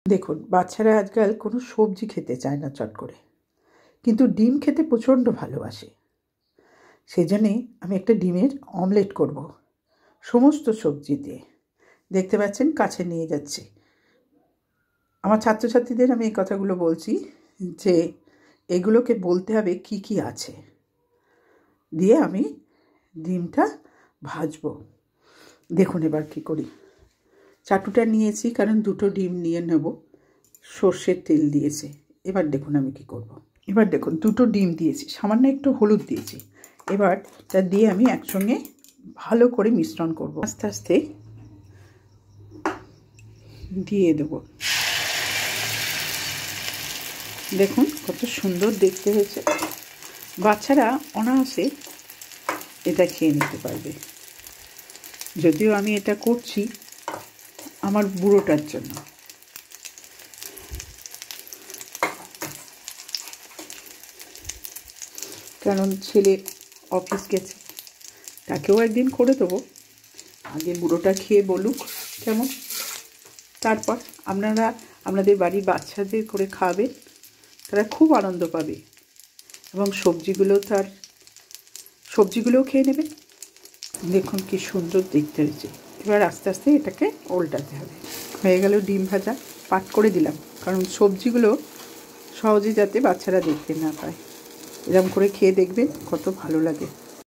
দেখুন, বাচ্চারা আজকাল কোনো সবজি খেতে চায় না চট করে, কিন্তু ডিম খেতে প্রচণ্ড ভালোবাসে। সেই জন্যেই আমি একটা ডিমের অমলেট করব সমস্ত সবজি দিয়ে। দেখতে পাচ্ছেন কাছে নিয়ে যাচ্ছি। আমার ছাত্রছাত্রীদের আমি এই কথাগুলো বলছি যে এগুলোকে বলতে হবে কি কি আছে, দিয়ে আমি ডিমটা ভাজবো। দেখুন এবার কি করি। চাটুটা নিয়েছি কারণ দুটো ডিম নিয়ে নেব, সর্ষের তেল দিয়েছে। এবার দেখুন আমি কি করব। এবার দেখুন দুটো ডিম দিয়েছি, সামান্য একটু হলুদ দিয়েছি। এবার তা দিয়ে আমি একসঙ্গে ভালো করে মিশ্রণ করব। আস্তে আস্তে দিয়ে দেব। দেখুন কত সুন্দর দেখতে হয়েছে। বাচ্চারা অনায়াসে এটা খেয়ে নিতে পারবে। যদিও আমি এটা করছি আমার বুড়োটার জন্য। কারণ ছেলে অফিস গেছে, তাকেও একদিন করে দেবো। আগে বুড়োটা খেয়ে বলুক কেমন, তারপর আপনারা আপনাদের বাড়ির বাচ্চাদের করে খাবেন, তারা খুব আনন্দ পাবে এবং সবজিগুলোও খেয়ে নেবে। দেখুন কি সুন্দর দেখতে হয়েছে। এবার আস্তে আস্তে এটাকে উল্টাতে হবে। হয়ে গেল ডিম ভাজা, পাট করে দিলাম, কারণ সবজিগুলো সহজে যাতে বাচ্চারা দেখতে না পায়। এরকম করে খেয়ে দেখবেন কত ভালো লাগে।